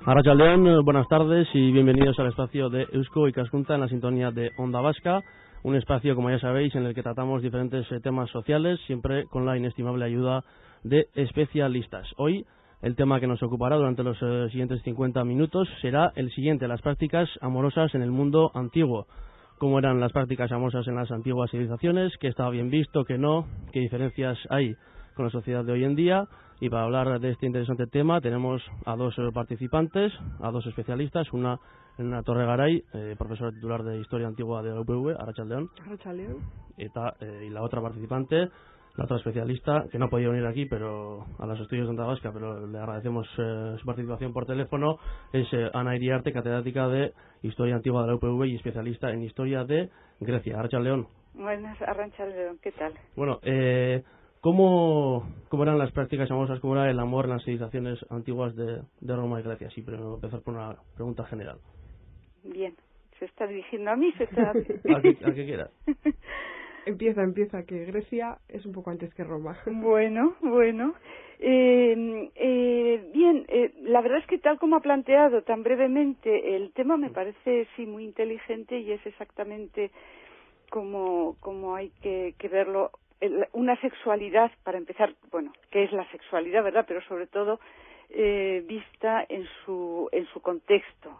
Arratsaldeon, buenas tardes y bienvenidos al espacio de Eusko Ikaskuntza en la sintonía de Onda Vasca, un espacio, como ya sabéis, en el que tratamos diferentes temas sociales, siempre con la inestimable ayuda de especialistas. Hoy, el tema que nos ocupará durante los siguientes 50 minutos será el siguiente: las prácticas amorosas en el mundo antiguo. ¿Cómo eran las prácticas amorosas en las antiguas civilizaciones? ¿Qué estaba bien visto? ¿Qué no? ¿Qué diferencias hay con la sociedad de hoy en día? Y para hablar de este interesante tema tenemos a dos participantes, a dos especialistas, una Torre Garay, profesora titular de Historia Antigua de la UPV, Arratsaldeon. Arratsaldeon. Y la otra participante, la otra especialista, que no ha podido venir aquí pero a los estudios de Onda Vasca, pero le agradecemos su participación por teléfono, es Ana Iriarte, catedrática de Historia Antigua de la UPV y especialista en Historia de Grecia. Arratsaldeon. Buenas, Arratsaldeon, ¿qué tal? Bueno, ¿Cómo eran las prácticas amorosas? ¿Cómo era el amor en las civilizaciones antiguas de Roma y Grecia? Sí, pero empezar por una pregunta general. Bien, ¿se está dirigiendo a mí? ¿Se está... ¿A qué quieras? Empieza, que Grecia es un poco antes que Roma. Bueno. Bien, la verdad es que tal como ha planteado tan brevemente el tema me parece sí muy inteligente y es exactamente como hay que verlo. Una sexualidad, para empezar, bueno, ¿qué es la sexualidad, verdad? Pero sobre todo vista en su contexto.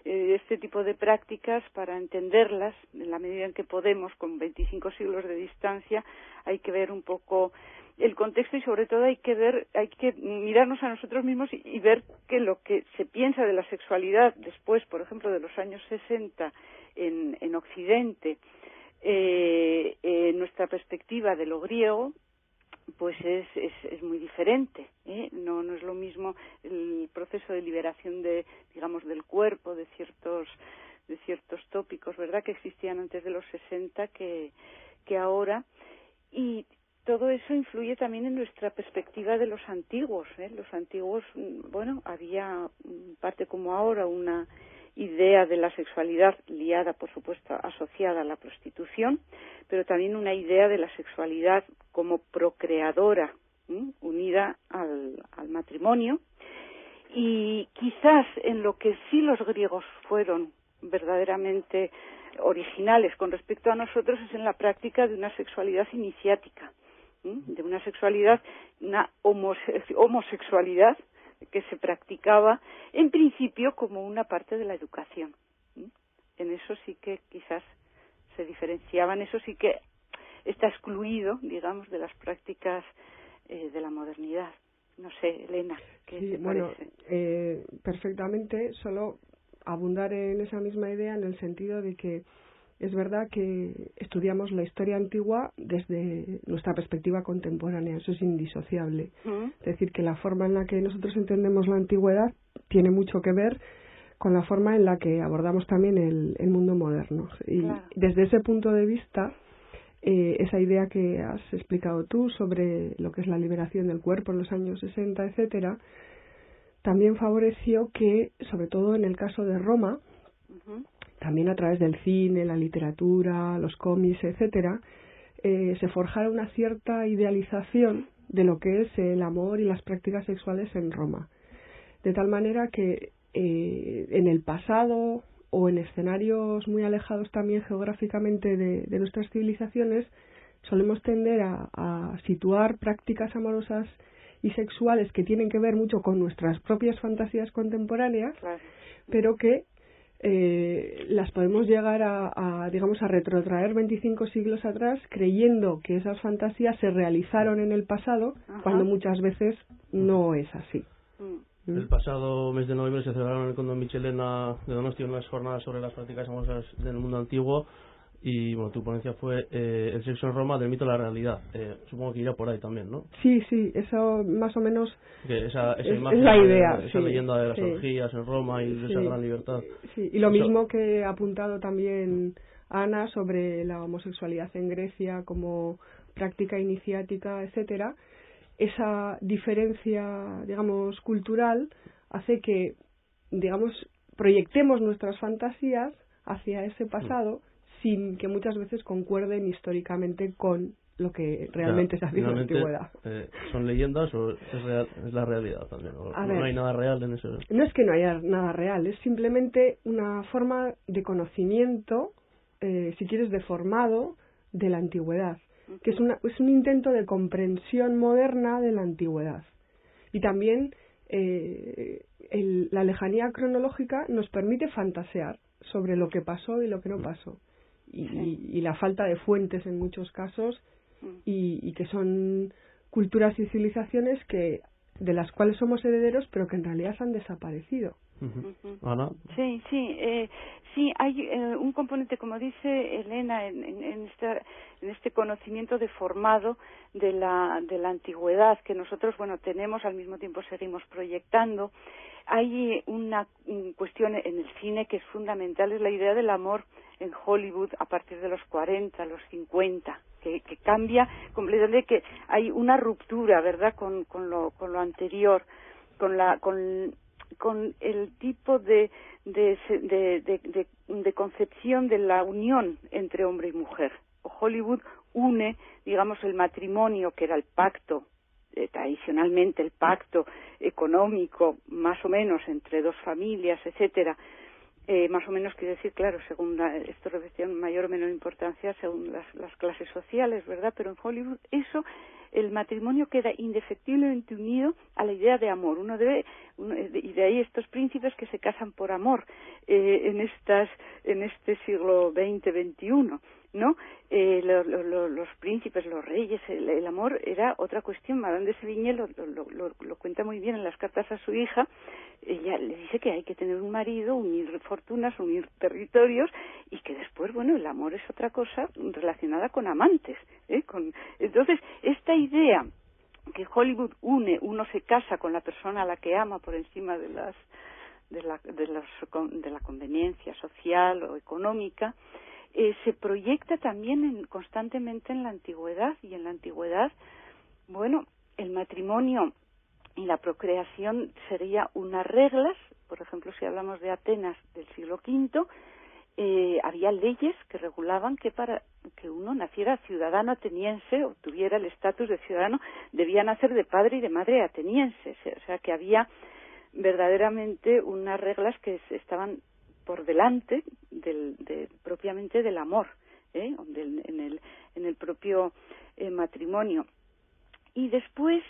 Este tipo de prácticas, para entenderlas, en la medida en que podemos, con 25 siglos de distancia, hay que ver un poco el contexto y sobre todo hay que mirarnos a nosotros mismos y ver que lo que se piensa de la sexualidad después, por ejemplo, de los años 60 en Occidente, nuestra perspectiva de lo griego pues es muy diferente, no es lo mismo el proceso de liberación del cuerpo de ciertos tópicos, verdad, que existían antes de los 60 que ahora, y todo eso influye también en nuestra perspectiva de los antiguos. Los antiguos, bueno, había parte como ahora una idea de la sexualidad liada, por supuesto, asociada a la prostitución, pero también una idea de la sexualidad como procreadora, unida al matrimonio. Y quizás en lo que sí los griegos fueron verdaderamente originales con respecto a nosotros es en la práctica de una sexualidad iniciática, de una sexualidad, una homosexualidad que se practicaba en principio como una parte de la educación. En eso sí que quizás se diferenciaban, eso sí que está excluido, digamos, de las prácticas de la modernidad. No sé, Elena, ¿qué te parece? Perfectamente, solo abundar en esa misma idea en el sentido de que es verdad que estudiamos la historia antigua desde nuestra perspectiva contemporánea, eso es indisociable. Es decir, que la forma en la que nosotros entendemos la antigüedad tiene mucho que ver con la forma en la que abordamos también el mundo moderno. Y claro, desde ese punto de vista, esa idea que has explicado tú sobre lo que es la liberación del cuerpo en los años 60, etcétera, también favoreció que, sobre todo en el caso de Roma, también a través del cine, la literatura, los cómics, etcétera, se forjara una cierta idealización de lo que es el amor y las prácticas sexuales en Roma. De tal manera que en el pasado o en escenarios muy alejados también geográficamente de nuestras civilizaciones, solemos tender a situar prácticas amorosas y sexuales que tienen que ver mucho con nuestras propias fantasías contemporáneas, claro, pero que las podemos llegar a retrotraer 25 siglos atrás creyendo que esas fantasías se realizaron en el pasado, cuando muchas veces no es así. El pasado mes de noviembre se celebraron en el Conde Michelena de Donostia unas jornadas sobre las prácticas amorosas del mundo antiguo y bueno, tu ponencia fue el sexo en Roma, del mito a la realidad. Supongo que irá por ahí también, ¿no? Sí, eso más o menos esa imagen, es la idea, esa leyenda de las orgías en Roma y de esa gran libertad. Sí, y lo mismo que ha apuntado también Ana sobre la homosexualidad en Grecia como práctica iniciática, etcétera. Esa diferencia, digamos, cultural hace que, digamos, proyectemos nuestras fantasías hacia ese pasado sin que muchas veces concuerden históricamente con lo que realmente se hacía en la antigüedad. ¿Son leyendas o es la realidad también? No hay nada real en eso. No es que no haya nada real, es simplemente una forma de conocimiento, si quieres, deformado de la antigüedad, que es un intento de comprensión moderna de la antigüedad. Y también la lejanía cronológica nos permite fantasear sobre lo que pasó y lo que no pasó. Y la falta de fuentes en muchos casos, y que son culturas y civilizaciones de las cuales somos herederos, pero que en realidad han desaparecido. Ana. Sí, hay un componente, como dice Elena, en este conocimiento deformado de la antigüedad que nosotros, tenemos, al mismo tiempo seguimos proyectando. Hay una cuestión en el cine que es fundamental, es la idea del amor en Hollywood a partir de los 40, los 50, que cambia completamente, que hay una ruptura, ¿verdad?, con lo anterior, con el tipo de concepción de la unión entre hombre y mujer. Hollywood une, digamos, el matrimonio, que era el pacto, tradicionalmente el pacto económico, más o menos entre dos familias, etcétera. Más o menos quiere decir, claro, según esto revestía mayor o menor importancia según las clases sociales, ¿verdad? Pero en Hollywood el matrimonio queda indefectiblemente unido a la idea de amor. Y de ahí estos príncipes que se casan por amor en este siglo XX, XXI, ¿no? Los príncipes, los reyes, el amor era otra cuestión. Madame de Sévigné lo cuenta muy bien en las cartas a su hija. Ella le dice que hay que tener un marido, unir fortunas, unir territorios, y que después, el amor es otra cosa relacionada con amantes, entonces, esta idea que Hollywood uno se casa con la persona a la que ama por encima de la conveniencia social o económica, se proyecta también constantemente en la antigüedad. Y en la antigüedad, el matrimonio y la procreación sería unas reglas. Por ejemplo, si hablamos de Atenas del siglo V, había leyes que regulaban que para que uno naciera ciudadano ateniense o tuviera el estatus de ciudadano, debía nacer de padre y de madre atenienses. O sea, que había verdaderamente unas reglas que estaban por delante propiamente del amor, en el propio matrimonio. Y después,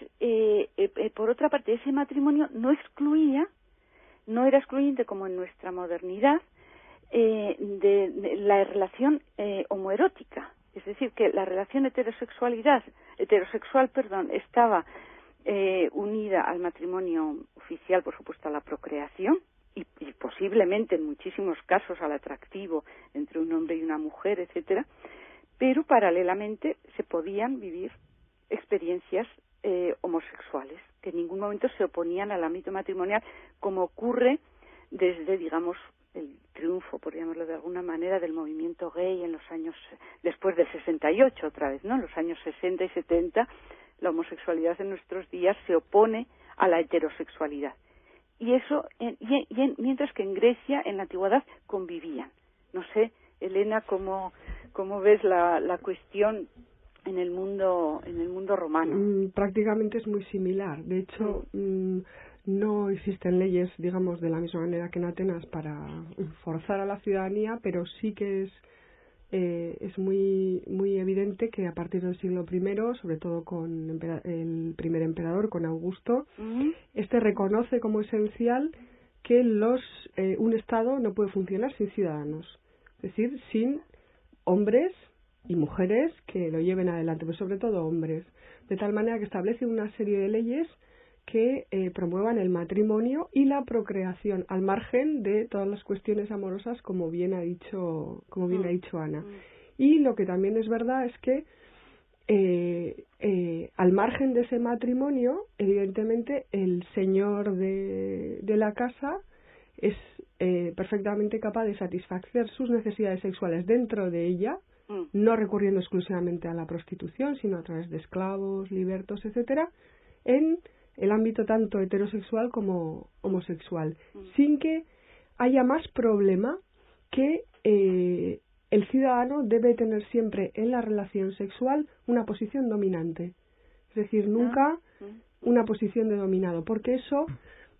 por otra parte, ese matrimonio no era excluyente como en nuestra modernidad, de la relación homoerótica. Es decir, que la relación heterosexual estaba unida al matrimonio oficial, por supuesto, a la procreación, y posiblemente en muchísimos casos al atractivo entre un hombre y una mujer, etcétera, pero paralelamente se podían vivir experiencias homosexuales que en ningún momento se oponían al ámbito matrimonial, como ocurre desde, digamos, el triunfo, por llamarlo de alguna manera, del movimiento gay en los años después del 68, otra vez, ¿no? En los años 60 y 70, la homosexualidad en nuestros días se opone a la heterosexualidad. Y eso, mientras que en Grecia, en la antigüedad, convivían. No sé, Elena, ¿cómo ves la cuestión en el mundo romano? Prácticamente es muy similar. De hecho, no existen leyes, digamos, de la misma manera que en Atenas para forzar a la ciudadanía, pero sí que es muy muy evidente que a partir del siglo I, sobre todo con el primer emperador, con Augusto, reconoce como esencial que un Estado no puede funcionar sin ciudadanos, es decir, sin hombres y mujeres que lo lleven adelante, pero sobre todo hombres, de tal manera que establece una serie de leyes que promuevan el matrimonio y la procreación, al margen de todas las cuestiones amorosas, como bien ha dicho Ana. Y lo que también es verdad es que al margen de ese matrimonio, evidentemente el señor de la casa es perfectamente capaz de satisfacer sus necesidades sexuales dentro de ella, no recurriendo exclusivamente a la prostitución, sino a través de esclavos, libertos, etcétera, en el ámbito tanto heterosexual como homosexual, sin que haya más problema que el ciudadano debe tener siempre en la relación sexual una posición dominante. Es decir, nunca una posición de dominado, porque eso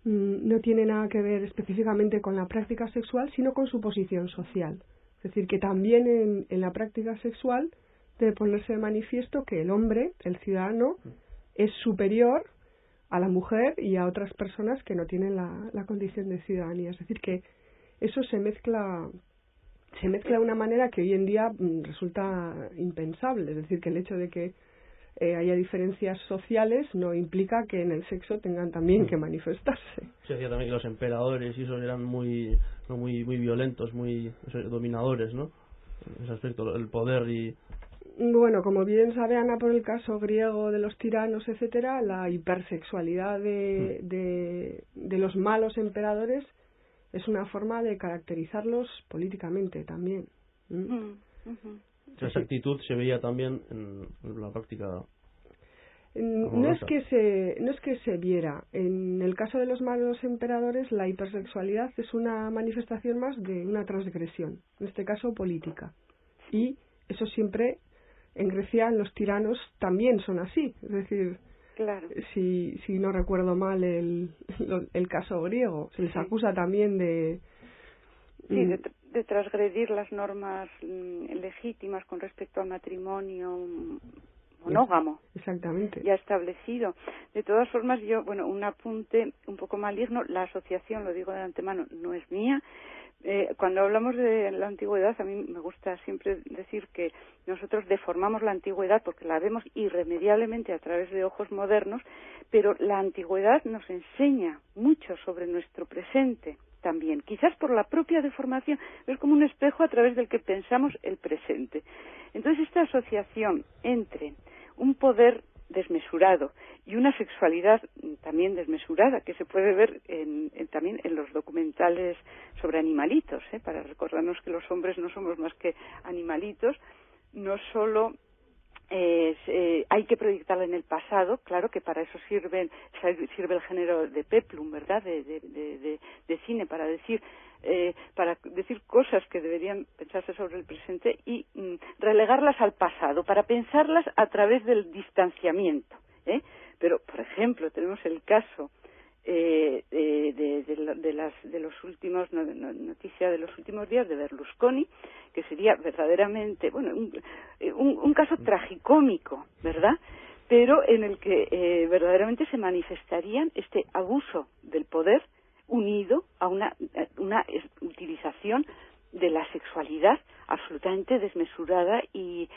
no tiene nada que ver específicamente con la práctica sexual, sino con su posición social. Es decir, que también en la práctica sexual debe ponerse de manifiesto que el hombre, el ciudadano, es superior a la mujer y a otras personas que no tienen la condición de ciudadanía. Es decir, que eso se mezcla de una manera que hoy en día resulta impensable. Es decir, que el hecho de que haya diferencias sociales no implica que en el sexo tengan también que manifestarse. Se decía también que los emperadores y esos eran muy violentos, muy dominadores, ¿no? En ese aspecto, el poder y... Bueno, como bien sabe Ana por el caso griego de los tiranos, etcétera, la hipersexualidad de los malos emperadores es una forma de caracterizarlos políticamente también. Esa actitud se veía también en la práctica. No es que se viera. En el caso de los malos emperadores, la hipersexualidad es una manifestación más de una transgresión, en este caso política. Y eso siempre, en Grecia, los tiranos también son así. Es decir, claro. si no recuerdo mal el caso griego, se les acusa también de... Sí, de transgredir las normas legítimas con respecto al matrimonio monógamo. Exactamente. Ya establecido. De todas formas, un apunte un poco maligno, la asociación, lo digo de antemano, no es mía. Cuando hablamos de la antigüedad, a mí me gusta siempre decir que nosotros deformamos la antigüedad porque la vemos irremediablemente a través de ojos modernos, pero la antigüedad nos enseña mucho sobre nuestro presente también, quizás por la propia deformación, es como un espejo a través del que pensamos el presente. Entonces, esta asociación entre un poder desmesurado y una sexualidad también desmesurada, que se puede ver también en los documentales sobre animalitos, para recordarnos que los hombres no somos más que animalitos, no solo hay que proyectarla en el pasado, claro que para eso sirve el género de peplum, ¿verdad?, de cine, para decir cosas que deberían pensarse sobre el presente y relegarlas al pasado, para pensarlas a través del distanciamiento, Pero, por ejemplo, tenemos el caso de los últimos noticia de los últimos días de Berlusconi, que sería verdaderamente un caso tragicómico, ¿verdad?, pero en el que verdaderamente se manifestarían este abuso del poder unido a una utilización de la sexualidad absolutamente desmesurada y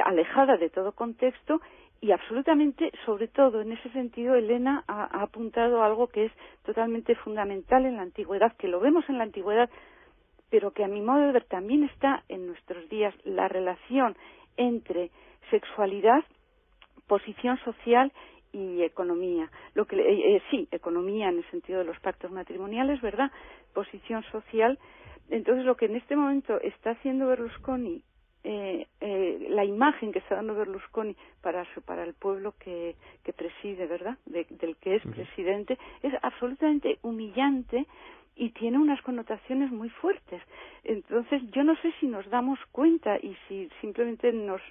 alejada de todo contexto. Y absolutamente, sobre todo en ese sentido, Elena ha apuntado algo que es totalmente fundamental en la antigüedad, que lo vemos en la antigüedad, pero que a mi modo de ver también está en nuestros días, la relación entre sexualidad, posición social y economía. Economía en el sentido de los pactos matrimoniales, ¿verdad? Posición social. Entonces, lo que en este momento está haciendo Berlusconi, la imagen que está dando Berlusconi para el pueblo que preside, ¿verdad?, del que es presidente, es absolutamente humillante y tiene unas connotaciones muy fuertes. Entonces, yo no sé si nos damos cuenta y si simplemente nos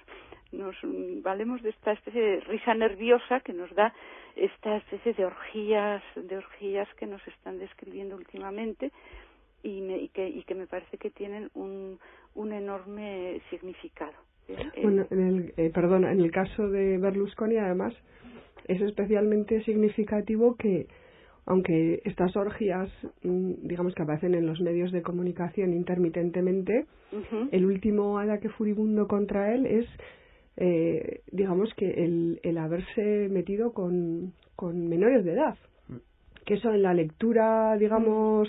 valemos de esta especie de risa nerviosa que nos da esta especie de orgías que nos están describiendo últimamente y que me parece que tienen un enorme significado. Bueno, en el caso de Berlusconi, además, es especialmente significativo que, aunque estas orgías, digamos que aparecen en los medios de comunicación intermitentemente, el último ataque furibundo contra él es, digamos que el haberse metido con menores de edad. Que eso en la lectura, digamos,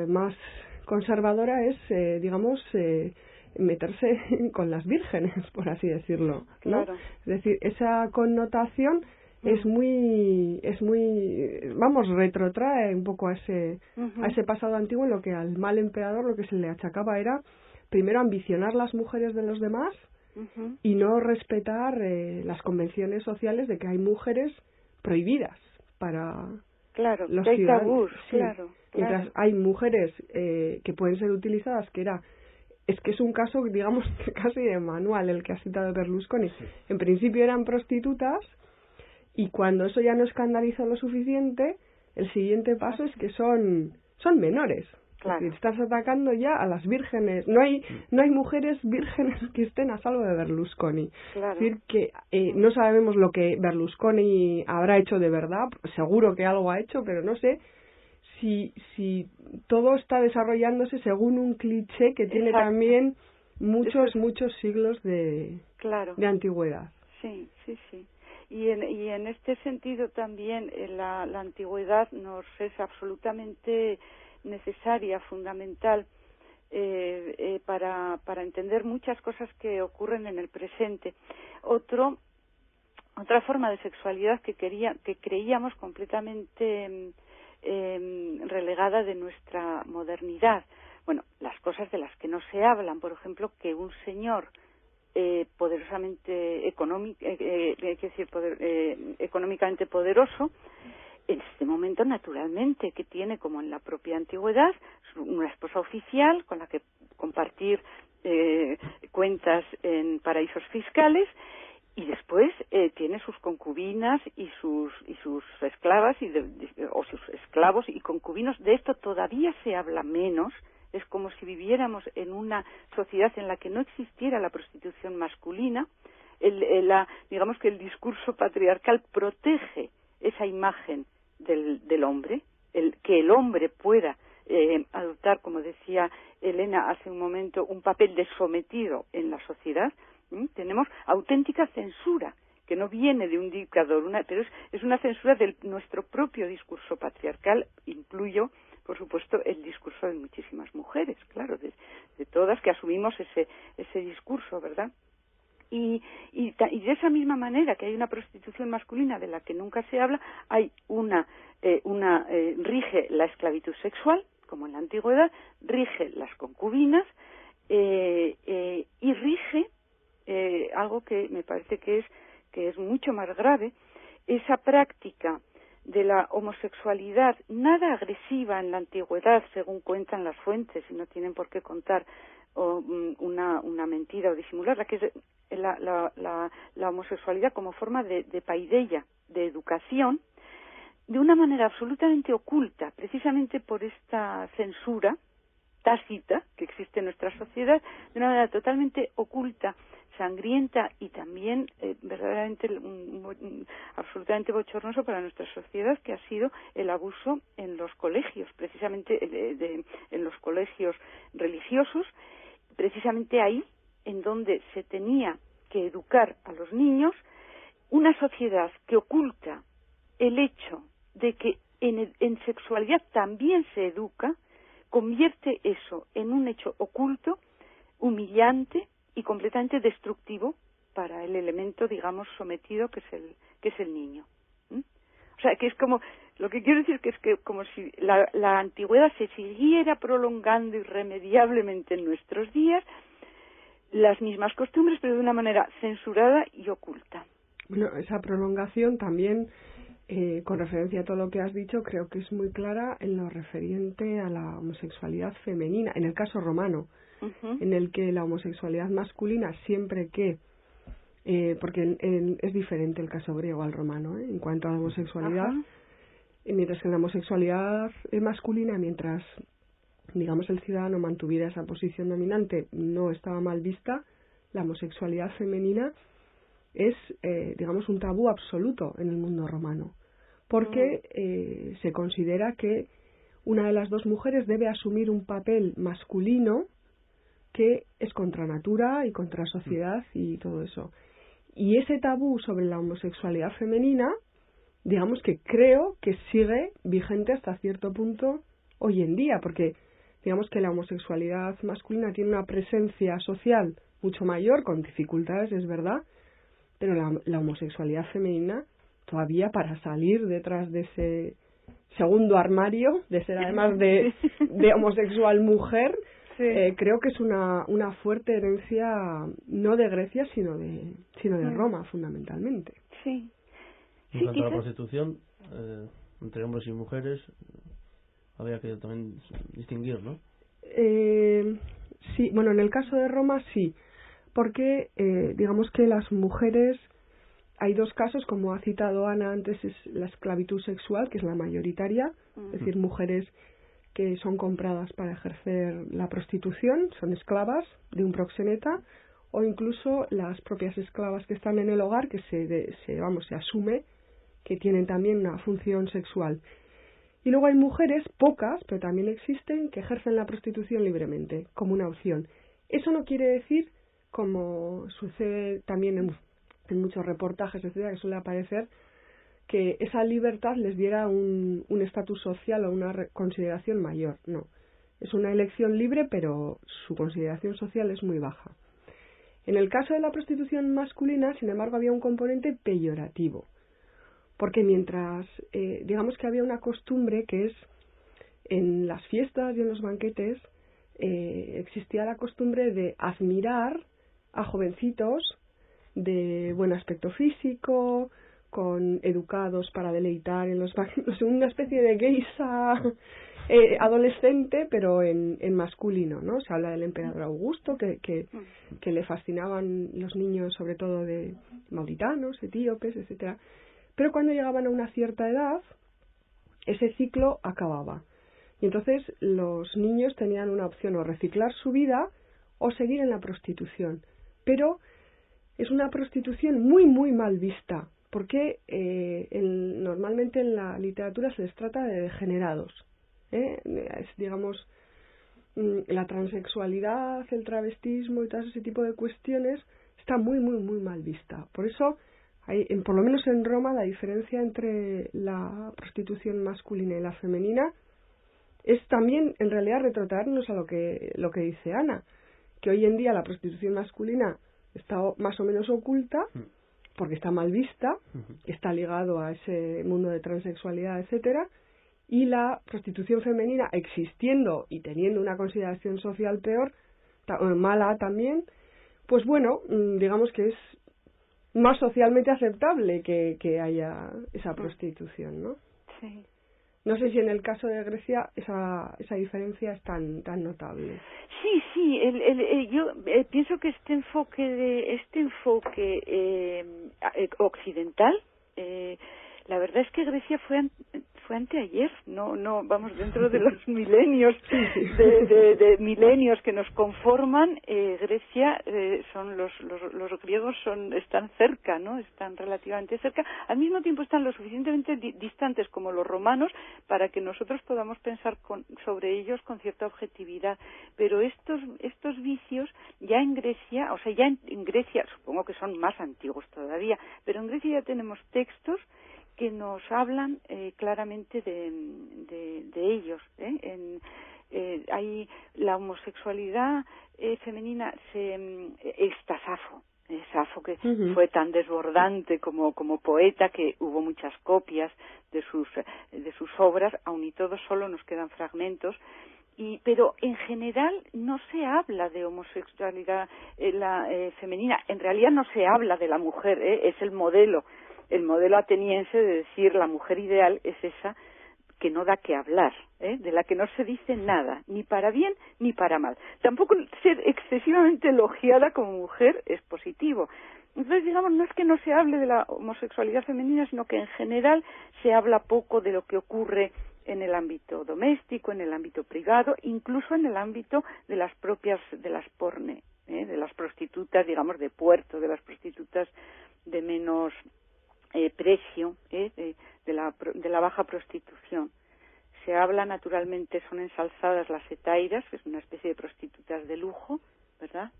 más conservadora es, meterse con las vírgenes, por así decirlo, ¿no? Claro. Es decir, esa connotación es muy, retrotrae un poco a ese pasado antiguo, en lo que al mal emperador lo que se le achacaba era primero ambicionar las mujeres de los demás y no respetar las convenciones sociales de que hay mujeres prohibidas para los ciudadanos. Tabús, claro. Mientras hay mujeres que pueden ser utilizadas, que era es que es un caso, digamos, casi de manual el que ha citado Berlusconi. En principio eran prostitutas y cuando eso ya no escandalizó lo suficiente, el siguiente paso es que son menores. Claro. Es decir, estás atacando ya a las vírgenes. No hay mujeres vírgenes que estén a salvo de Berlusconi. Claro. Es decir, que no sabemos lo que Berlusconi habrá hecho de verdad. Seguro que algo ha hecho, pero no sé si todo está desarrollándose según un cliché que tiene Exacto. también muchos siglos de antigüedad. Sí. Y en este sentido también la antigüedad nos es absolutamente necesaria, fundamental, para entender muchas cosas que ocurren en el presente. Otra forma de sexualidad que creíamos completamente relegada de nuestra modernidad. Bueno, las cosas de las que no se hablan, por ejemplo, que un señor poderosamente económicamente poderoso, en este momento, naturalmente, que tiene, como en la propia antigüedad, una esposa oficial con la que compartir cuentas en paraísos fiscales, y después tiene sus concubinas y sus esclavas o sus esclavos y concubinos. De esto todavía se habla menos. Es como si viviéramos en una sociedad en la que no existiera la prostitución masculina. Digamos que el discurso patriarcal protege esa imagen del hombre, que el hombre pueda adoptar, como decía Elena hace un momento, un papel de sometido en la sociedad. Tenemos auténtica censura, que no viene de un dictador, pero es una censura de nuestro propio discurso patriarcal. Incluyo, por supuesto, el discurso de muchísimas mujeres, claro, de todas que asumimos ese discurso, ¿verdad? Y de esa misma manera que hay una prostitución masculina de la que nunca se habla, hay rige la esclavitud sexual, como en la antigüedad, rige las concubinas y rige algo que me parece que es mucho más grave, esa práctica de la homosexualidad nada agresiva en la antigüedad, según cuentan las fuentes, y no tienen por qué contar una mentira o disimularla, que es la homosexualidad como forma de paideia, de educación, de una manera absolutamente oculta, precisamente por esta censura tácita que existe en nuestra sociedad, de una manera totalmente oculta, sangrienta y también verdaderamente absolutamente bochornoso para nuestra sociedad, que ha sido el abuso en los colegios, precisamente en los colegios religiosos, precisamente ahí en donde se tenía que educar a los niños. Una sociedad que oculta el hecho de que en sexualidad también se educa, convierte eso en un hecho oculto, humillante y completamente destructivo para el elemento, digamos, sometido que es el niño. O sea, que es como, lo que quiero decir es que como si la antigüedad se siguiera prolongando irremediablemente en nuestros días, las mismas costumbres, pero de una manera censurada y oculta. Bueno, esa prolongación también, con referencia a todo lo que has dicho, creo que es muy clara en lo referente a la homosexualidad femenina, en el caso romano, en el que la homosexualidad masculina, siempre que, porque es diferente el caso griego al romano, en cuanto a la homosexualidad, mientras que en la homosexualidad masculina, mientras, digamos, el ciudadano mantuviera esa posición dominante, no estaba mal vista, la homosexualidad femenina es, digamos, un tabú absoluto en el mundo romano, porque se considera que una de las dos mujeres debe asumir un papel masculino que es contra natura y contra sociedad y todo eso. Y ese tabú sobre la homosexualidad femenina, digamos que creo que sigue vigente hasta cierto punto hoy en día, porque digamos que la homosexualidad masculina tiene una presencia social mucho mayor, con dificultades, es verdad, pero la homosexualidad femenina, todavía para salir detrás de ese segundo armario, de ser además de homosexual mujer, sí. Creo que es una fuerte herencia, no de Grecia, sino de Roma, fundamentalmente. Sí. En cuanto a la prostitución, entre hombres y mujeres, había que también distinguir, ¿no? Sí, bueno, en el caso de Roma sí, porque digamos que las mujeres, hay dos casos, como ha citado Ana antes, es la esclavitud sexual, que es la mayoritaria, es decir, mujeres que son compradas para ejercer la prostitución, son esclavas de un proxeneta, o incluso las propias esclavas que están en el hogar, que se asume que tienen también una función sexual. Y luego hay mujeres, pocas, pero también existen, que ejercen la prostitución libremente, como una opción. Eso no quiere decir, como sucede también en muchos reportajes, etcétera, que suele aparecer, que esa libertad les diera un estatus social o una consideración mayor. No. Es una elección libre, pero su consideración social es muy baja. En el caso de la prostitución masculina, sin embargo, había un componente peyorativo. Porque mientras, digamos que había una costumbre que es, en las fiestas y en los banquetes, existía la costumbre de admirar a jovencitos de buen aspecto físico, con educados para deleitar en los banquetes, una especie de geisha adolescente, pero en masculino, ¿no? Se habla del emperador Augusto, que le fascinaban los niños, sobre todo de mauritanos, etíopes, etcétera. Pero cuando llegaban a una cierta edad, ese ciclo acababa. Y entonces los niños tenían una opción, o reciclar su vida o seguir en la prostitución. Pero es una prostitución muy, muy mal vista, porque normalmente en la literatura se les trata de degenerados. Es, digamos, la transexualidad, el travestismo y todo ese tipo de cuestiones está muy, muy, muy mal vista. Por eso, por lo menos en Roma, la diferencia entre la prostitución masculina y la femenina es también, en realidad, retrotraernos a lo que dice Ana, que hoy en día la prostitución masculina está más o menos oculta, porque está mal vista, está ligado a ese mundo de transexualidad, etcétera, y la prostitución femenina, existiendo y teniendo una consideración social peor, mala también, pues bueno, digamos que es más socialmente aceptable que haya esa prostitución, ¿no? Sí. No sé si en el caso de Grecia esa diferencia es tan notable. Sí, yo pienso que este enfoque occidental, la verdad es que Grecia fue anteayer, no vamos, dentro de los milenios de milenios que nos conforman, Grecia son los griegos están cerca, ¿no? Están relativamente cerca, al mismo tiempo están lo suficientemente distantes como los romanos para que nosotros podamos pensar sobre ellos con cierta objetividad, pero estos vicios ya en Grecia, o sea, ya en Grecia, supongo que son más antiguos todavía, pero en Grecia ya tenemos textos que nos hablan claramente de ellos. Hay la homosexualidad femenina, está Safo, que fue tan desbordante como poeta, que hubo muchas copias de sus obras, aun y todo solo nos quedan fragmentos. Pero en general no se habla de homosexualidad femenina, en realidad no se habla de la mujer, es el modelo ateniense de decir la mujer ideal es esa que no da que hablar, de la que no se dice nada, ni para bien ni para mal. Tampoco ser excesivamente elogiada como mujer es positivo. Entonces, digamos, no es que no se hable de la homosexualidad femenina, sino que en general se habla poco de lo que ocurre en el ámbito doméstico, en el ámbito privado, incluso en el ámbito de las prostitutas, digamos, de puerto, de las prostitutas de menos precio, de la baja prostitución. Se habla naturalmente, son ensalzadas las hetairas, que es una especie de prostitutas de lujo, ¿verdad?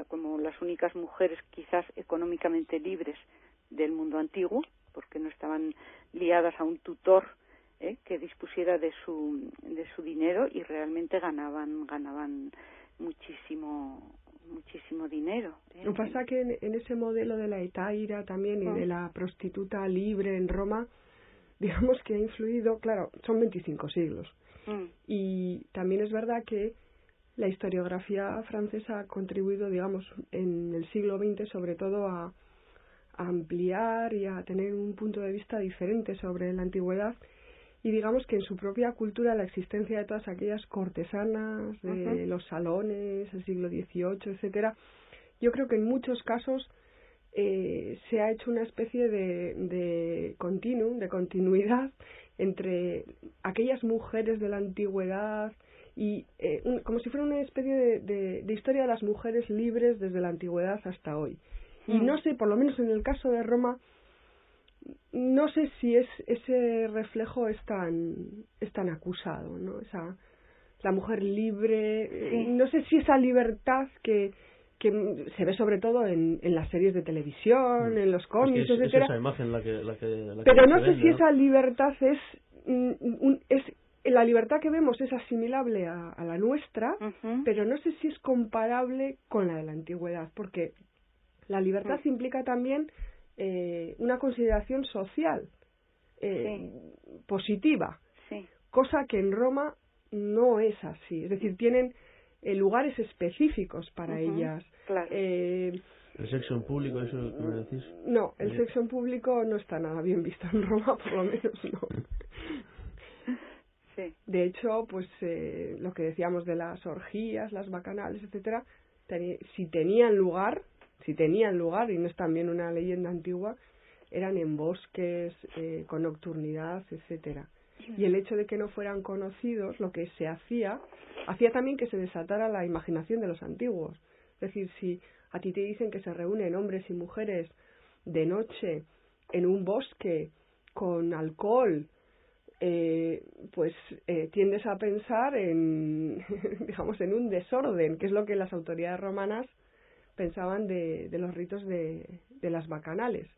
Como las únicas mujeres quizás económicamente libres del mundo antiguo, porque no estaban liadas a un tutor que dispusiera de su dinero, y realmente ganaban muchísimo dinero. Lo que pasa que en ese modelo de la hetaira también y de la prostituta libre en Roma, digamos que ha influido, claro, son 25 siglos. Y también es verdad que la historiografía francesa ha contribuido, digamos, en el siglo XX sobre todo a ampliar y a tener un punto de vista diferente sobre la antigüedad. y digamos que en su propia cultura la existencia de todas aquellas cortesanas de los salones, el siglo XVIII, etcétera, yo creo que en muchos casos se ha hecho una especie de continuum, de continuidad entre aquellas mujeres de la antigüedad y como si fuera una especie de historia de las mujeres libres desde la antigüedad hasta hoy. Y no sé, por lo menos en el caso de Roma, no sé si ese reflejo es tan acusado, ¿no? La mujer libre, no sé si esa libertad que se ve sobre todo en las series de televisión, en los cómics, etcétera. Es esa imagen la que pero no sé si esa libertad es la libertad que vemos es asimilable a la nuestra, pero no sé si es comparable con la de la antigüedad, porque la libertad implica también una consideración social positiva, cosa que en Roma no es así. Es decir, tienen lugares específicos para ellas. Claro. ¿El sexo en público, eso me decís? No, el sexo en público no está nada bien visto en Roma, por lo menos no. Sí. De hecho, pues lo que decíamos de las orgías, las bacanales, etcétera, si tenían lugar, y no es también una leyenda antigua, eran en bosques, con nocturnidad, etcétera. Y el hecho de que no fueran conocidos, lo que se hacía también que se desatara la imaginación de los antiguos. Es decir, si a ti te dicen que se reúnen hombres y mujeres de noche en un bosque con alcohol, pues tiendes a pensar en digamos en un desorden, que es lo que las autoridades romanas pensaban de los ritos de las bacanales.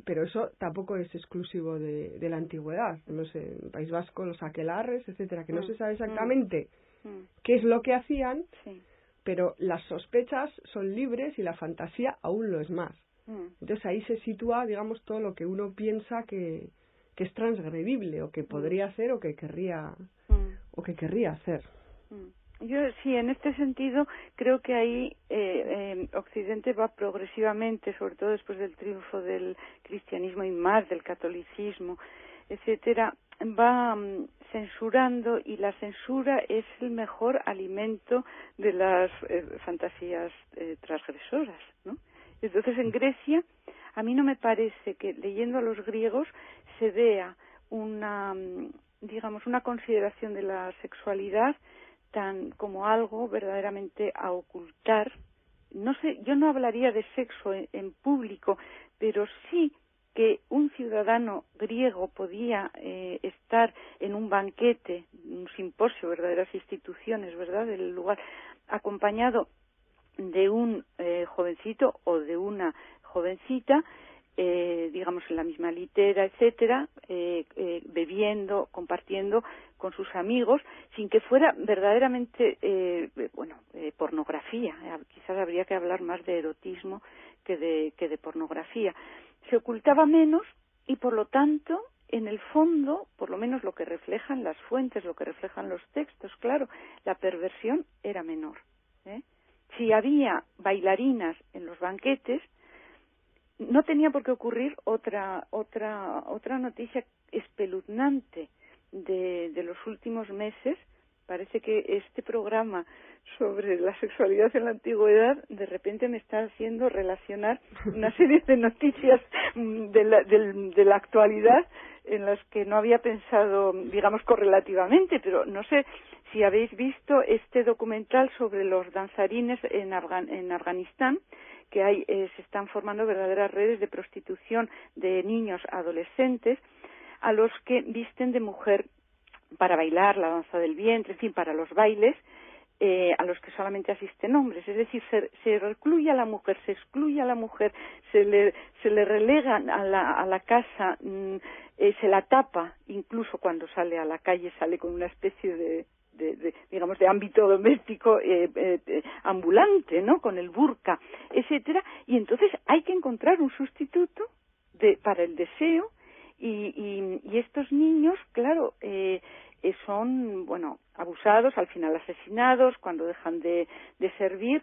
Pero eso tampoco es exclusivo de la antigüedad. No sé, en el País Vasco los aquelarres, etcétera, que no se sabe exactamente qué es lo que hacían, pero las sospechas son libres y la fantasía aún lo es más. Entonces ahí se sitúa, digamos, todo lo que uno piensa que es transgredible o que podría hacer o que querría hacer. Yo sí, en este sentido creo que ahí Occidente va progresivamente, sobre todo después del triunfo del cristianismo y más del catolicismo, etcétera, va censurando, y la censura es el mejor alimento de las fantasías transgresoras, ¿no? Entonces en Grecia a mí no me parece que leyendo a los griegos se vea una consideración de la sexualidad tan como algo verdaderamente a ocultar. No sé, yo no hablaría de sexo en público, pero sí que un ciudadano griego podía estar en un banquete, un simposio, verdaderas instituciones, ¿verdad?, del lugar, acompañado de un jovencito o de una jovencita, digamos en la misma litera, etcétera, bebiendo, compartiendo con sus amigos, sin que fuera verdaderamente pornografía. Quizás habría que hablar más de erotismo que de pornografía. Se ocultaba menos y, por lo tanto, en el fondo, por lo menos lo que reflejan las fuentes, lo que reflejan los textos, claro, la perversión era menor. Si había bailarinas en los banquetes, no tenía por qué ocurrir otra noticia espeluznante de los últimos meses. Parece que este programa sobre la sexualidad en la antigüedad de repente me está haciendo relacionar una serie de noticias de la actualidad en las que no había pensado, digamos, correlativamente, pero no sé si habéis visto este documental sobre los danzarines en Afganistán, que se están formando verdaderas redes de prostitución de niños adolescentes a los que visten de mujer para bailar la danza del vientre, en fin, para los bailes, a los que solamente asisten hombres. Es decir, se recluye a la mujer, se excluye a la mujer, se le relega a la casa, se la tapa, incluso cuando sale a la calle sale con una especie de ámbito doméstico ambulante, ¿no?, con el burka, etcétera, y entonces hay que encontrar un sustituto para el deseo, y estos niños, claro, son, abusados, al final asesinados cuando dejan de servir,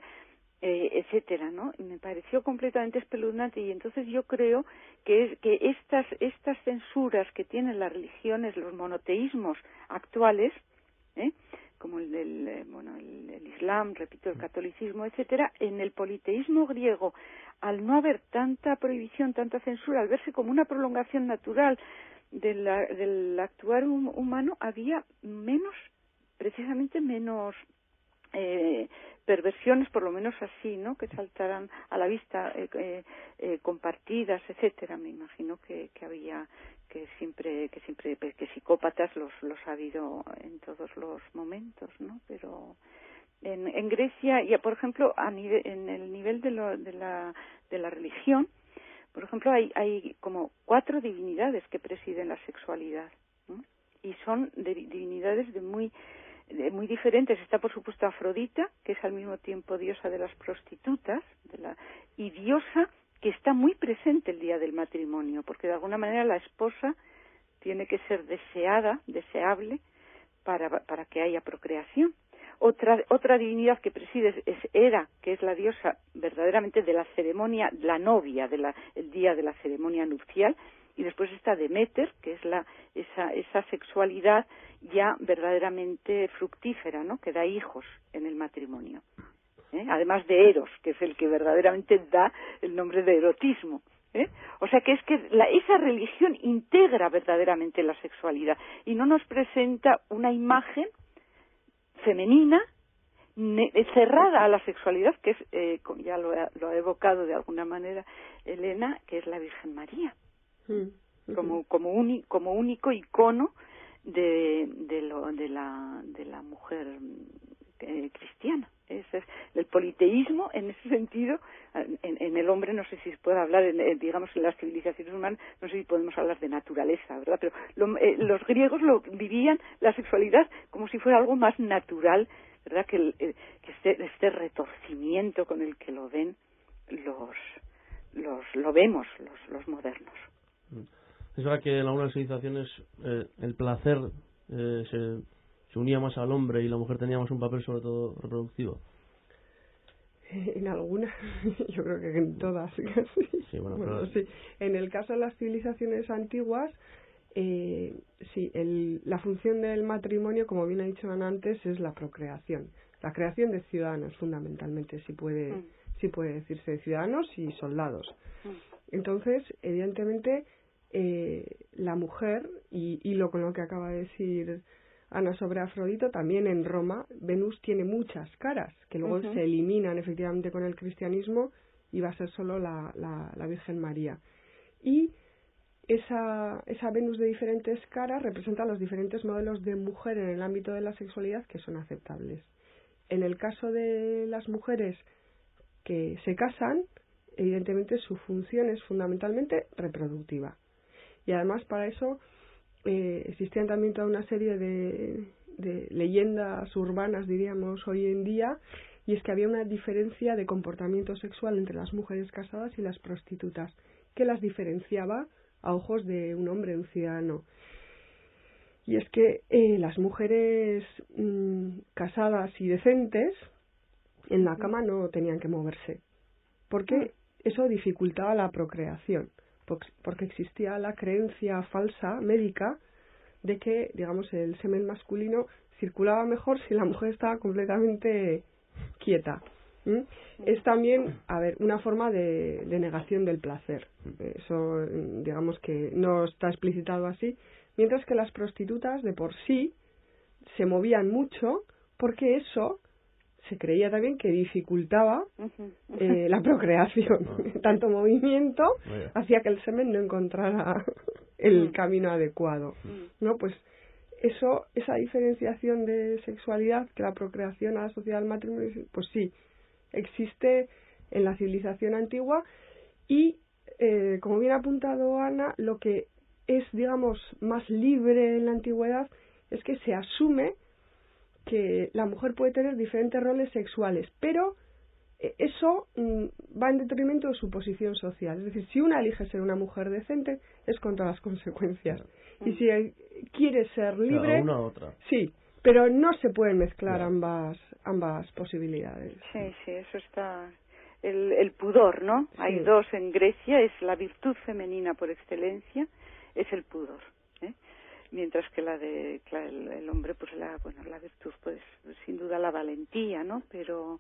etcétera, ¿no? Me pareció completamente espeluznante, y entonces yo creo que estas censuras que tienen las religiones, los monoteísmos actuales, como el del el Islam, repito, el catolicismo, etcétera, en el politeísmo griego, al no haber tanta prohibición, tanta censura, al verse como una prolongación natural del actuar humano, había precisamente menos perversiones, por lo menos así, ¿no?, que saltaran a la vista, compartidas, etcétera. Me imagino que había que psicópatas los ha habido en todos los momentos, ¿no? Pero en Grecia, ya por ejemplo, en el nivel de la religión, por ejemplo, hay como 4 divinidades que presiden la sexualidad, ¿no? Y son divinidades de muy diferentes. Está, por supuesto, Afrodita, que es al mismo tiempo diosa de las prostitutas, y diosa que está muy presente el día del matrimonio, porque de alguna manera la esposa tiene que ser deseable para que haya procreación. Otra divinidad que preside es Hera, que es la diosa verdaderamente de la ceremonia, la novia el día de la ceremonia nupcial, y después está Deméter, que es esa sexualidad ya verdaderamente fructífera, ¿no?, que da hijos en el matrimonio. Además de Eros, que es el que verdaderamente da el nombre de erotismo. O sea que esa religión integra verdaderamente la sexualidad y no nos presenta una imagen femenina cerrada a la sexualidad, que es, ya lo ha evocado de alguna manera Elena, que es la Virgen María, como único icono de la mujer cristiana. Ese es el politeísmo. En ese sentido, en el hombre, no sé si se puede hablar, digamos, en las civilizaciones humanas, no sé si podemos hablar de naturaleza, ¿verdad? Pero los griegos vivían la sexualidad como si fuera algo más natural, ¿verdad? Que este retorcimiento con el que lo ven lo vemos los modernos. Es verdad que en algunas civilizaciones el placer se unía más al hombre y la mujer tenía más un papel sobre todo reproductivo. En algunas, yo creo que en todas casi. Sí, Sí. En el caso de las civilizaciones antiguas, sí, la función del matrimonio, como bien ha dicho Ana antes, es la procreación, la creación de ciudadanos, fundamentalmente, si puede decirse, de ciudadanos y soldados. Entonces, evidentemente, la mujer, y hilo con lo que acaba de decir Ana sobre Afrodita, también en Roma Venus tiene muchas caras que luego se eliminan efectivamente con el cristianismo y va a ser solo la Virgen María. Y esa Venus de diferentes caras representa los diferentes modelos de mujer en el ámbito de la sexualidad que son aceptables. En el caso de las mujeres que se casan, evidentemente su función es fundamentalmente reproductiva. Y además para eso existían también toda una serie de leyendas urbanas, diríamos, hoy en día, y es que había una diferencia de comportamiento sexual entre las mujeres casadas y las prostitutas, que las diferenciaba a ojos de un hombre, un ciudadano. Y es que las mujeres casadas y decentes en la cama no tenían que moverse, porque eso dificultaba la procreación, porque existía la creencia falsa médica de que, digamos, el semen masculino circulaba mejor si la mujer estaba completamente quieta. Es también, una forma de negación del placer. Eso, digamos que no está explicitado así, mientras que las prostitutas de por sí se movían mucho porque eso se creía también que dificultaba la procreación. Tanto movimiento hacía que el semen no encontrara el camino adecuado. ¿No? Pues esa diferenciación de sexualidad que la procreación asociada al matrimonio, pues sí, existe en la civilización antigua y, como bien ha apuntado Ana, lo que es, digamos, más libre en la antigüedad es que se asume que la mujer puede tener diferentes roles sexuales, pero eso va en detrimento de su posición social. Es decir, si una elige ser una mujer decente, es contra las consecuencias. Y si quiere ser libre, una u otra. Sí, pero no se pueden mezclar ambas posibilidades. Sí, eso está. El pudor, ¿no? Sí. Hay dos en Grecia, es la virtud femenina por excelencia, es el pudor, ¿eh? Mientras que el hombre, pues la virtud, pues sin duda la valentía, ¿no? Pero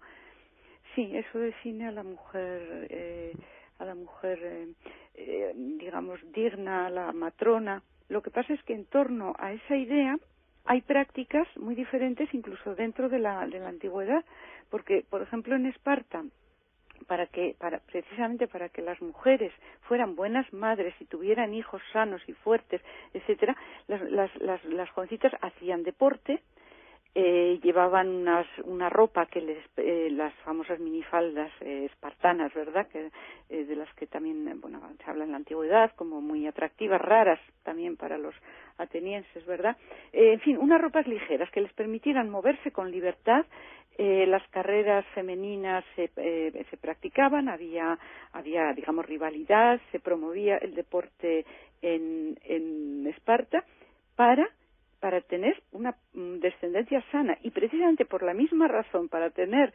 sí, eso define a la mujer, digamos, digna, a la matrona. Lo que pasa es que en torno a esa idea hay prácticas muy diferentes incluso dentro de la antigüedad, porque, por ejemplo, en Esparta, precisamente para que las mujeres fueran buenas madres y tuvieran hijos sanos y fuertes, etcétera, las jovencitas hacían deporte, llevaban una ropa que las famosas minifaldas espartanas, ¿verdad? De las que también, se habla en la antigüedad como muy atractivas, raras también para los atenienses, ¿verdad? En fin, unas ropas ligeras que les permitieran moverse con libertad. Las carreras femeninas se practicaban, había digamos rivalidad, se promovía el deporte en Esparta para tener una descendencia sana, y precisamente por la misma razón, para tener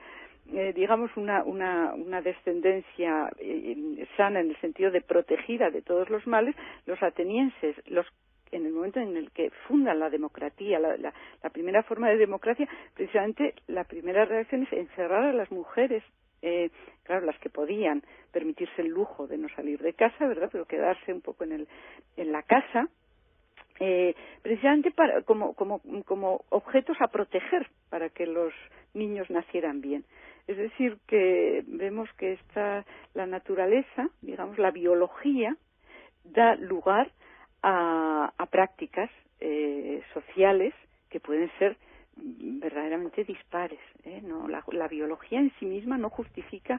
digamos una descendencia sana en el sentido de protegida de todos los males, los atenienses, en el momento en el que fundan la democracia, la primera forma de democracia, precisamente la primera reacción es encerrar a las mujeres, claro, las que podían permitirse el lujo de no salir de casa, ¿verdad?, pero quedarse un poco en la casa, precisamente como objetos a proteger para que los niños nacieran bien. Es decir, que vemos que la naturaleza, digamos, la biología, da lugar a prácticas sociales que pueden ser verdaderamente dispares, ¿eh? No, la biología en sí misma no justifica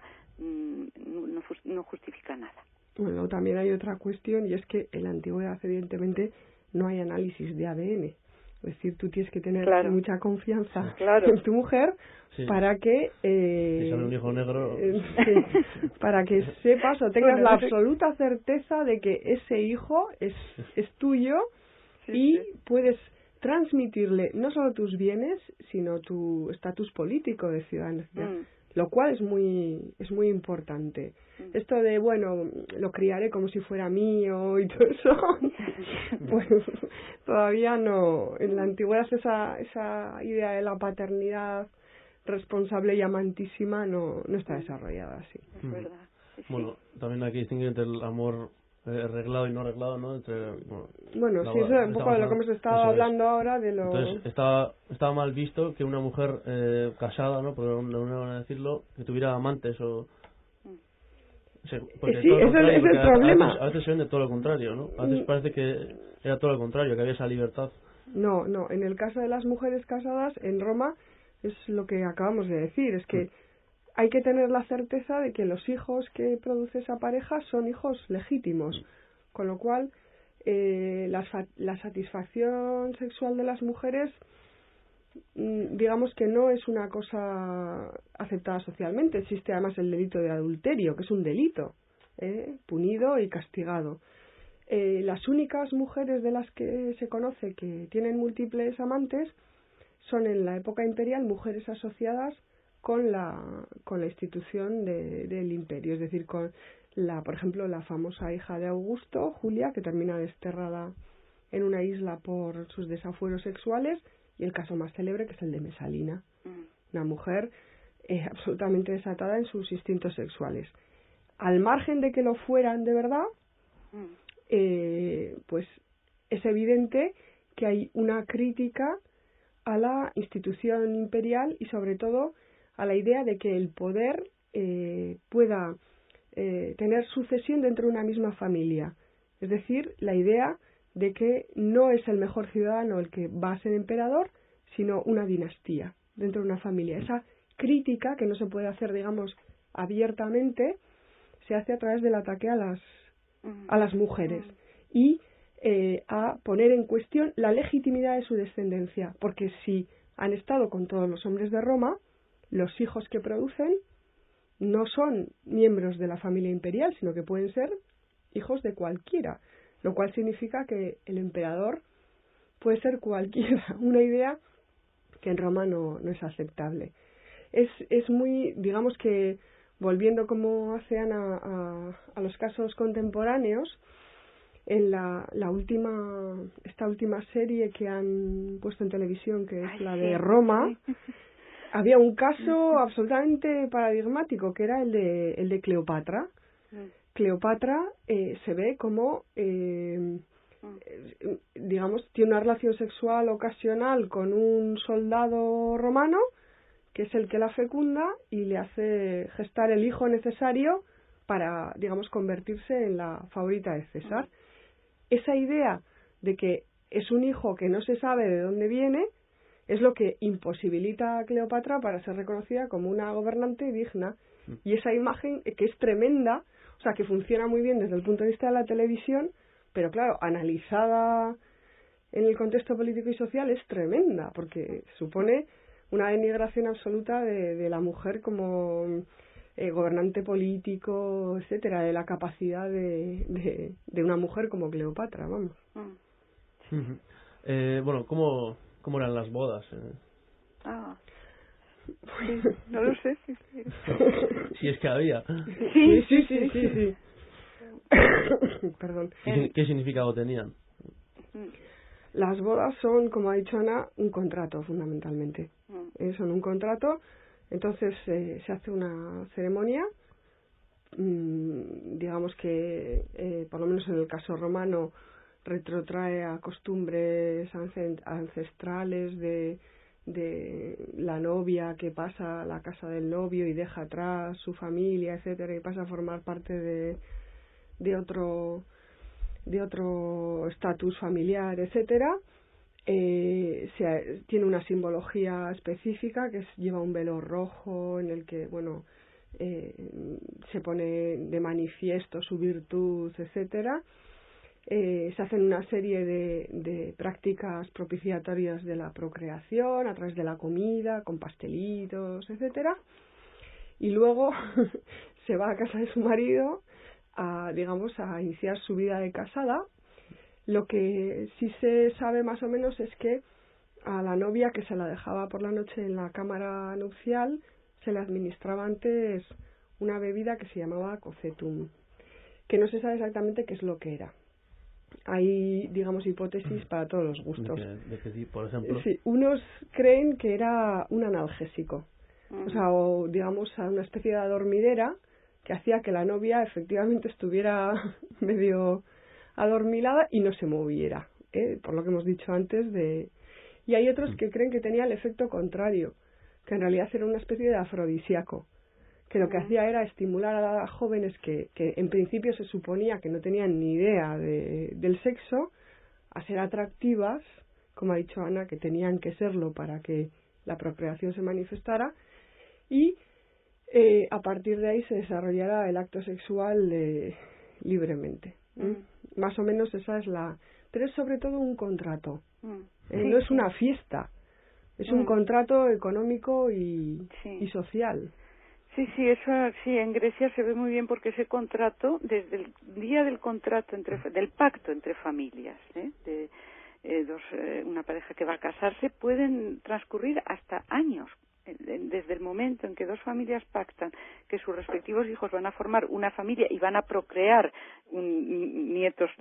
nada. Bueno, también hay otra cuestión, y es que en la antigüedad evidentemente no hay análisis de ADN. Es decir, tú tienes que tener mucha confianza en tu mujer para que si sale un hijo negro, para que sepas o tengas la absoluta certeza de que ese hijo es tuyo, y puedes transmitirle no solo tus bienes, sino tu estatus político de ciudadanía, lo cual es muy importante. Esto de, lo criaré como si fuera mío y todo eso, pues todavía no. En la antigüedad esa idea de la paternidad responsable y amantísima no está desarrollada así. Es verdad. Sí. Bueno, también hay que distinguir entre el amor reglado y no reglado, ¿no? Sí, eso es un poco de lo que hemos estado hablando ahora. Entonces, estaba mal visto que una mujer casada, ¿no, por una manera de decirlo, que tuviera amantes o... Sí, ese es el problema. A veces se vende todo lo contrario, ¿no? A veces parece que era todo lo contrario, que había esa libertad. No, en el caso de las mujeres casadas, en Roma, es lo que acabamos de decir, es que hay que tener la certeza de que los hijos que produce esa pareja son hijos legítimos, con lo cual la satisfacción sexual de las mujeres, digamos que no es una cosa aceptada socialmente. Existe además el delito de adulterio, que es un delito punido y castigado. Las únicas mujeres de las que se conoce que tienen múltiples amantes son en la época imperial mujeres asociadas con la institución del imperio, es decir, con por ejemplo, la famosa hija de Augusto, Julia, que termina desterrada en una isla por sus desafueros sexuales, y el caso más célebre, que es el de Mesalina, una mujer absolutamente desatada en sus instintos sexuales. Al margen de que lo fueran de verdad, pues es evidente que hay una crítica a la institución imperial y sobre todo a la idea de que el poder pueda tener sucesión dentro de una misma familia. Es decir, la idea de que no es el mejor ciudadano el que va a ser emperador, sino una dinastía dentro de una familia. Esa crítica, que no se puede hacer, digamos, abiertamente, se hace a través del ataque a las mujeres y a poner en cuestión la legitimidad de su descendencia, porque si han estado con todos los hombres de Roma, los hijos que producen no son miembros de la familia imperial, sino que pueden ser hijos de cualquiera, lo cual significa que el emperador puede ser cualquiera. Una idea en Roma no es aceptable. Es muy, digamos que, volviendo como hace Ana a los casos contemporáneos, en esta última serie que han puesto en televisión, que es la de Roma, había un caso absolutamente paradigmático, que era el de Cleopatra. Cleopatra se ve como, digamos, tiene una relación sexual ocasional con un soldado romano, que es el que la fecunda y le hace gestar el hijo necesario para, digamos, convertirse en la favorita de César. Esa idea de que es un hijo que no se sabe de dónde viene es lo que imposibilita a Cleopatra para ser reconocida como una gobernante digna. Y esa imagen, que es tremenda, o sea, que funciona muy bien desde el punto de vista de la televisión, pero claro, analizada en el contexto político y social es tremenda, porque supone una denigración absoluta de la mujer como gobernante político, etcétera, de la capacidad de una mujer como Cleopatra, vamos. Bueno, ¿cómo eran las bodas? Sí, no lo sé. Si es que había. Sí. Perdón. ¿Qué significado tenían? Las bodas son, como ha dicho Ana, un contrato, fundamentalmente. Son un contrato, entonces se hace una ceremonia, digamos que, por lo menos en el caso romano, retrotrae a costumbres ancestrales de la novia que pasa a la casa del novio y deja atrás su familia, etcétera, y pasa a formar parte de otro estatus familiar, etcétera. Tiene una simbología específica, que lleva un velo rojo en el que, se pone de manifiesto su virtud, etcétera. Se hacen una serie de prácticas propiciatorias de la procreación a través de la comida, con pastelitos, etcétera. Y luego se va a casa de su marido a iniciar su vida de casada. Lo que sí se sabe más o menos es que a la novia, que se la dejaba por la noche en la cámara nupcial, se le administraba antes una bebida que se llamaba cocetum, que no se sabe exactamente qué es lo que era. Hay, hipótesis para todos los gustos. ¿De qué tipo, por ejemplo? Sí, unos creen que era un analgésico, o una especie de adormidera que hacía que la novia efectivamente estuviera medio adormilada y no se moviera, por lo que hemos dicho antes y hay otros que creen que tenía el efecto contrario, que en realidad era una especie de afrodisíaco, que lo que hacía era estimular a jóvenes que en principio se suponía que no tenían ni idea del sexo, a ser atractivas, como ha dicho Ana, que tenían que serlo para que la procreación se manifestara, y a partir de ahí se desarrollara el acto sexual libremente. Más o menos esa es pero es sobre todo un contrato. No es una fiesta, es un contrato económico y social. Sí, eso sí, en Grecia se ve muy bien, porque ese contrato, desde el día del contrato del pacto entre familias, una pareja que va a casarse, pueden transcurrir hasta años. Desde el momento en que dos familias pactan que sus respectivos hijos van a formar una familia y van a procrear nietos,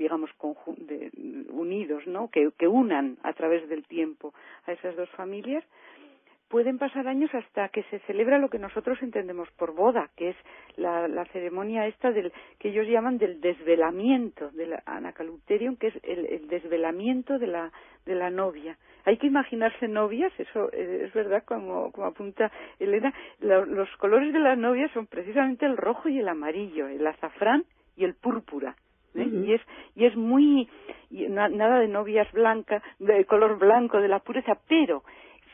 unidos, ¿no? Que unan a través del tiempo a esas dos familias, pueden pasar años hasta que se celebra lo que nosotros entendemos por boda, que es la ceremonia esta que ellos llaman del desvelamiento, del anacaluterium, que es el desvelamiento de la novia. Hay que imaginarse novias, eso es verdad, como apunta Elena, los colores de las novias son precisamente el rojo y el amarillo, el azafrán y el púrpura. Y es muy nada de novias blancas, de color blanco, de la pureza, pero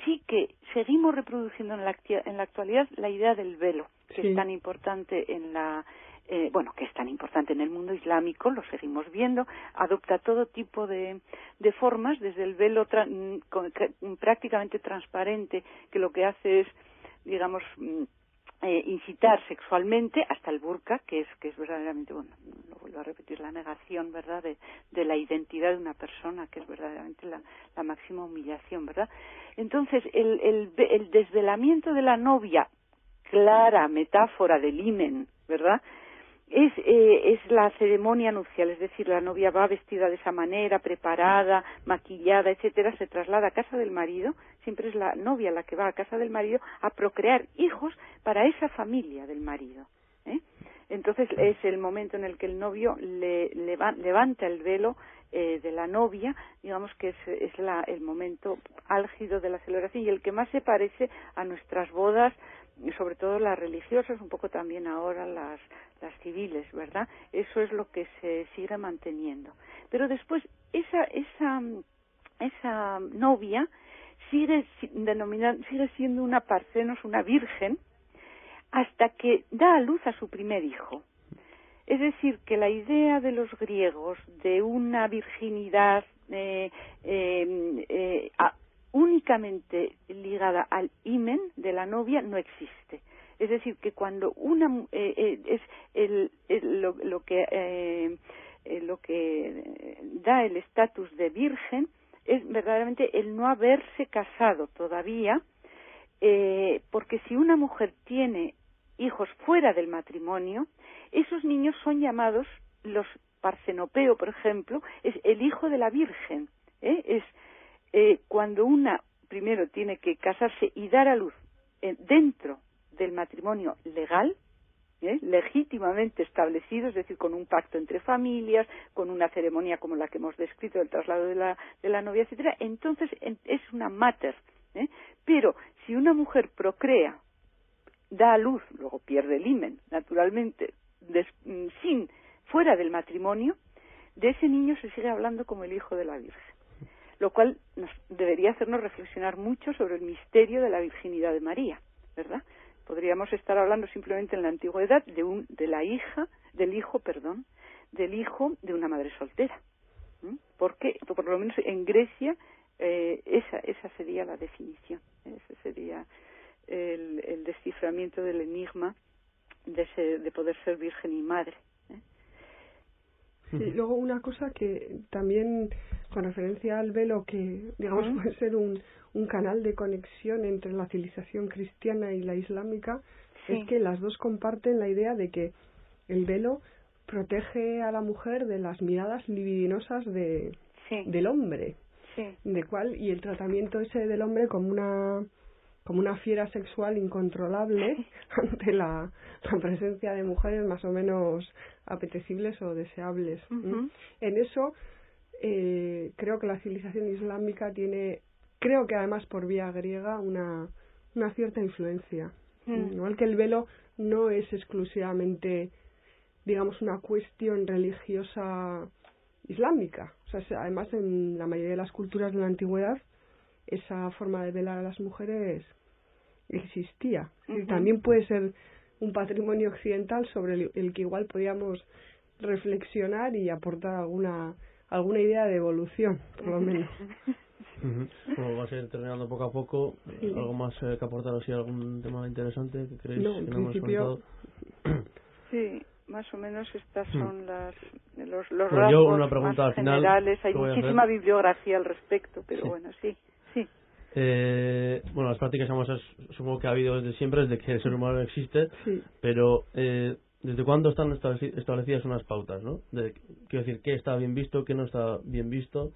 sí que seguimos reproduciendo en la actualidad la idea del velo, que es tan importante que es tan importante en el mundo islámico, lo seguimos viendo, adopta todo tipo de formas, desde el velo prácticamente transparente, que lo que hace es, incitar sexualmente, hasta el burka, que es verdaderamente, bueno, lo vuelvo a repetir, la negación, ¿verdad?, de la identidad de una persona, que es verdaderamente la máxima humillación, ¿verdad? Entonces, el desvelamiento de la novia, clara metáfora del himen, ¿verdad?, es la ceremonia nupcial, es decir, la novia va vestida de esa manera, preparada, maquillada, etcétera, se traslada a casa del marido, siempre es la novia la que va a casa del marido a procrear hijos para esa familia del marido, ¿eh? Entonces es el momento en el que el novio levanta el velo de la novia, digamos que es el momento álgido de la celebración y el que más se parece a nuestras bodas, sobre todo las religiosas, un poco también ahora las civiles, ¿verdad? Eso es lo que se sigue manteniendo. Pero después esa novia sigue siendo una parcenos, una virgen, hasta que da a luz a su primer hijo. Es decir, que la idea de los griegos de una virginidad únicamente ligada al himen de la novia no existe. Es decir, que cuando lo que da el estatus de virgen es verdaderamente el no haberse casado todavía, porque si una mujer tiene hijos fuera del matrimonio, esos niños son llamados, los parcenopeo, por ejemplo, es el hijo de la virgen, cuando una primero tiene que casarse y dar a luz dentro del matrimonio legal, legítimamente establecido, es decir, con un pacto entre familias, con una ceremonia como la que hemos descrito, el traslado de la novia, etcétera, entonces es una mater. Pero si una mujer procrea, da a luz, luego pierde el himen, naturalmente, fuera del matrimonio, de ese niño se sigue hablando como el hijo de la Virgen, lo cual debería hacernos reflexionar mucho sobre el misterio de la virginidad de María, ¿verdad? Podríamos estar hablando simplemente en la antigüedad del hijo de una madre soltera, porque por lo menos en Grecia esa sería la definición, ese sería el desciframiento del enigma de poder ser virgen y madre. Sí, luego una cosa que también, con referencia al velo, que digamos puede ser un canal de conexión entre la civilización cristiana y la islámica, sí, es que las dos comparten la idea de que el velo protege a la mujer de las miradas libidinosas del hombre, sí, y el tratamiento ese del hombre como una fiera sexual incontrolable ante la presencia de mujeres más o menos apetecibles o deseables. En eso creo que la civilización islámica tiene, creo que además por vía griega, una cierta influencia. Igual que el velo no es exclusivamente, digamos, una cuestión religiosa islámica. O sea, además en la mayoría de las culturas de la antigüedad esa forma de velar a las mujeres existía. Y también puede ser un patrimonio occidental sobre el que igual podíamos reflexionar y aportar alguna idea de evolución, por lo menos. Bueno, va a ser terminando poco a poco. Sí. ¿Algo más que aportar, así algún tema interesante que creéis no, que en no hemos comentado? Sí, más o menos estas son los bueno, rasgos yo una pregunta más al final generales. Hay muchísima bibliografía al respecto, pero bueno, sí. Bueno, las prácticas famosas supongo que ha habido desde siempre, desde que el ser humano existe, sí, pero ¿desde cuándo están establecidas unas pautas, no? Quiero decir, ¿qué está bien visto, qué no está bien visto?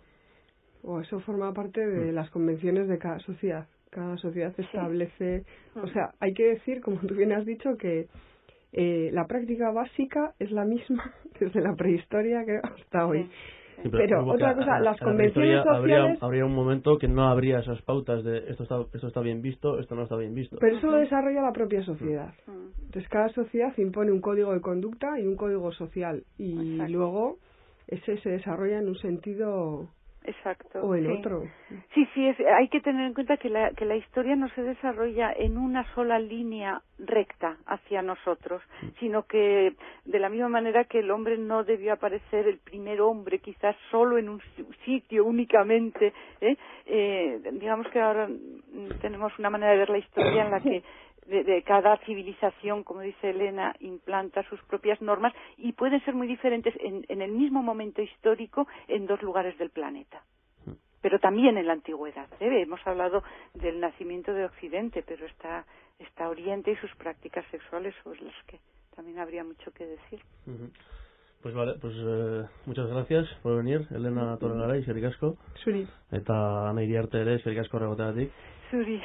Eso forma parte de las convenciones de cada sociedad. Cada sociedad establece... O sea, hay que decir, como tú bien has dicho, que la práctica básica es la misma desde la prehistoria, creo, hasta hoy. Sí, pero otra cosa, las convenciones sociales... Habría un momento que no habría esas pautas de esto está bien visto, esto no está bien visto. Pero eso lo desarrolla la propia sociedad. Entonces cada sociedad impone un código de conducta y un código social. Y luego ese se desarrolla en un sentido... Exacto. O en otro. Sí, hay que tener en cuenta que la historia no se desarrolla en una sola línea recta hacia nosotros, sino que de la misma manera que el hombre no debió aparecer el primer hombre quizás solo en un sitio únicamente, digamos que ahora tenemos una manera de ver la historia en la que de cada civilización, como dice Elena, implanta sus propias normas y pueden ser muy diferentes en el mismo momento histórico en dos lugares del planeta. Pero también en la antigüedad. Hemos hablado del nacimiento de Occidente, pero está Oriente y sus prácticas sexuales sobre las que también habría mucho que decir. Pues vale, muchas gracias por venir, Elena Torregaray, eskerrik asko. Zuri. Eta Ana Iriarte ere, eskerrik asko horregoteagatik. Zuri.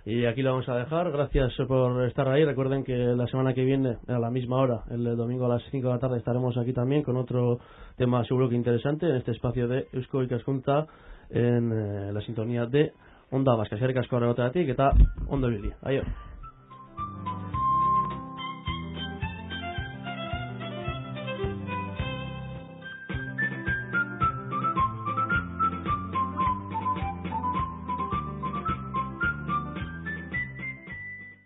Y aquí lo vamos a dejar. Gracias por estar ahí. Recuerden que la semana que viene, a la misma hora, el domingo a las 5 de la tarde, estaremos aquí también con otro tema seguro que interesante en este espacio de Eusko Ikaskuntza en la sintonía de Onda Vasca. Eskerrik asko horregoteagatik eta ondo ibili. Aio.